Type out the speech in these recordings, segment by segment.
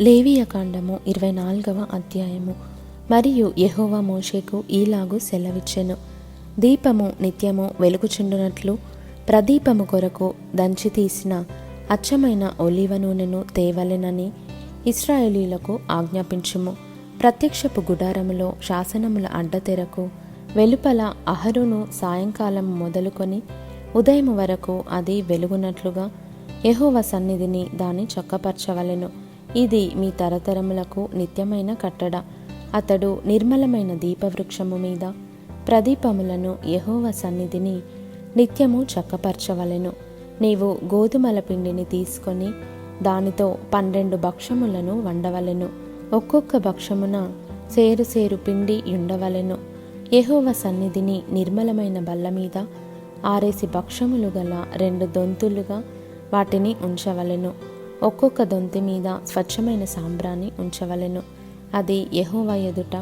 లేవియకాండము 24వ అధ్యాయము. మరియు యెహోవా మోషేకు ఈలాగు సెలవిచ్చెను. దీపము నిత్యము వెలుగుచుండునట్లు ప్రదీపము కొరకు దంచి తీసిన అచ్చమైన ఒలీవ నూనెను తేవలెనని ఇశ్రాయేలీయులకు ఆజ్ఞాపించుము. ప్రత్యక్షపు గుడారములో శాసనముల అడ్డతెరకు వెలుపల అహరోను సాయంకాలం మొదలుకొని ఉదయం వరకు అది వెలుగునట్లుగా యెహోవా సన్నిధిని దాన్ని చక్కపరచవలెను. ఇది మీ తరతరములకు నిత్యమైన కట్టడ. అతడు నిర్మలమైన దీపవృక్షము మీద ప్రదీపములను యెహోవా సన్నిధిని నిత్యము చక్కపరచవలెను. నీవు గోధుమల పిండిని తీసుకొని దానితో 12 భక్షములను వండవలెను. ఒక్కొక్క భక్షమున సేరు సేరు పిండి ఉండవలెను. యెహోవా సన్నిధిని నిర్మలమైన బల్ల మీద 6 భక్షములు గల 2 దొంతులుగా వాటిని ఉంచవలెను. ఒక్కొక్క దొంతి మీద స్వచ్ఛమైన సాంబ్రాణి ఉంచవలెను. అది యెహోవా ఎదుట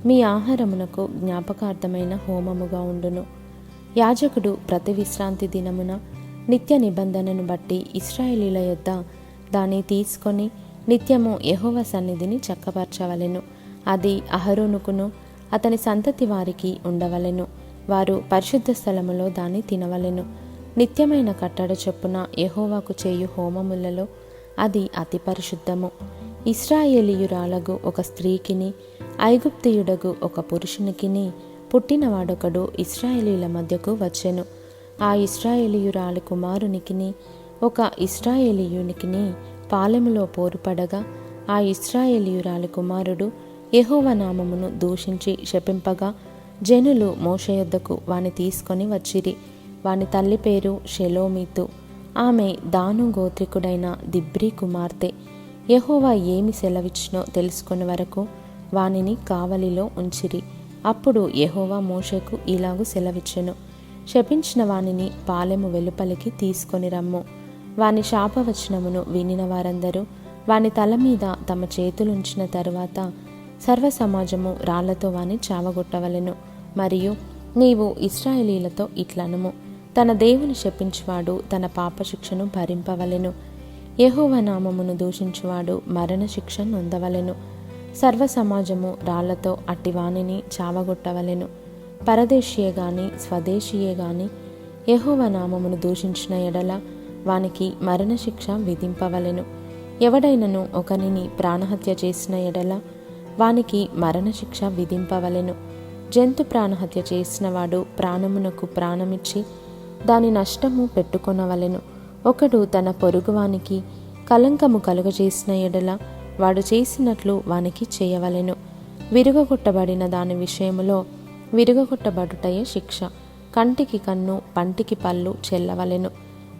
మీ ఆహారమునకు జ్ఞాపకార్థమైన హోమముగా ఉండును. యాజకుడు ప్రతి విశ్రాంతి దినమున నిత్య నిబంధనను బట్టి ఇశ్రాయేలీల యొద్ద దాన్ని తీసుకొని నిత్యము యెహోవా సన్నిధిని చక్కపరచవలెను. అది అహరోనుకును అతని సంతతి వారికి ఉండవలెను. వారు పరిశుద్ధ స్థలములో దాన్ని తినవలెను. నిత్యమైన కట్టడ చొప్పున యెహోవాకు చేయు హోమములలో అది అతి పరిశుద్ధము. ఇశ్రాయేలీయురాలగు ఒక స్త్రీకిని ఐగుప్తీయుడగు ఒక పురుషునికిని పుట్టినవాడొకడు ఇశ్రాయేలీల మధ్యకు వచ్చెను. ఆ ఇశ్రాయేలీయురాలి కుమారునికిని ఒక ఇశ్రాయేలీయునికిని పాలెములో పోరుపడగా ఆ ఇశ్రాయేలీయురాలి కుమారుడు యెహోవా నామమును దూషించి శపింపగా జనులు మోషే యొద్దకు వాని తీసుకొని వచ్చిరి. వాని తల్లి పేరు షెలోమీతు. ఆమె దాను గోత్రికుడైన దిబ్రీ కుమార్తె. యెహోవా ఏమి సెలవిచ్చినో తెలుసుకునే వరకు వానిని కావలిలో ఉంచిరి. అప్పుడు యెహోవా మోషేకు ఇలాగు సెలవిచ్చెను. శపించిన వానిని పాలెము వెలుపలికి తీసుకొని రమ్ము. వాని శాపవచనమును వినిన వారందరూ వాని తల మీద తమ చేతులుంచిన తరువాత సర్వ సమాజము రాళ్లతో వాని చావగొట్టవలెను. మరియు నీవు ఇశ్రాయేలీలతో ఇట్లనుము, తన దేవుని శపించువాడు తన పాపశిక్షను భరింపవలెను. యెహోవా నామమును దూషించువాడు మరణశిక్ష నొందవలెను. సర్వ సమాజము రాళ్లతో అట్టివానిని చావగొట్టవలెను. పరదేశీయే గాని స్వదేశీయే గాని యెహోవా నామమును దూషించిన ఎడల వానికి మరణశిక్ష విధింపవలెను. ఎవడైనను ఒకనిని ప్రాణహత్య చేసిన ఎడల వానికి మరణశిక్ష విధింపవలెను. జంతు ప్రాణహత్య చేసిన వాడు ప్రాణమునకు ప్రాణమిచ్చి దాని నష్టము పెట్టుకొనవలెను. ఒకడు తన పొరుగువానికి కలంకము కలుగజేసిన ఎడల వాడు చేసినట్లు వానికి చేయవలెను. విరుగగొట్టబడిన దాని విషయములో విరుగగొట్టబడుటయే శిక్ష. కంటికి కన్ను పంటికి పళ్ళు చెల్లవలెను.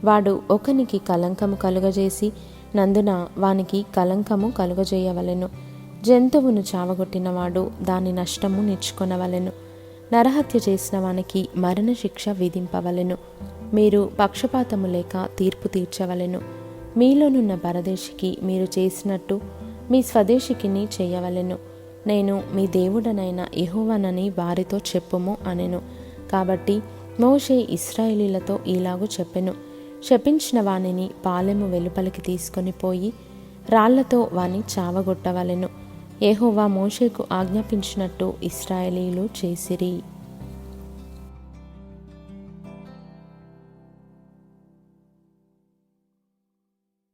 వాడు ఒకనికి కలంకము కలుగజేసి నందున వానికి కలంకము కలుగజేయవలెను. జంతువును చావగొట్టినవాడు దాని నష్టము నిచ్చుకొనవలెను. నరహత్య చేసిన వానికి మరణశిక్ష విధింపవలెను. మీరు పక్షపాతము లేక తీర్పు తీర్చవలెను. మీలోనున్న పరదేశికి మీరు చేసినట్టు మీ స్వదేశికిని చేయవలెను. నేను మీ దేవుడనైన యెహోవానని వారితో చెప్పుము అనెను. కాబట్టి మోషే ఇశ్రాయేలీలతో ఇలాగు చెప్పెను. శపించిన వానిని పాలెము వెలుపలికి తీసుకొని పోయి రాళ్లతో వాని చావగొట్టవలెను. యెహోవా మోషేకు ఆజ్ఞాపించినట్టు ఇశ్రాయేలీయులు చేసిరి.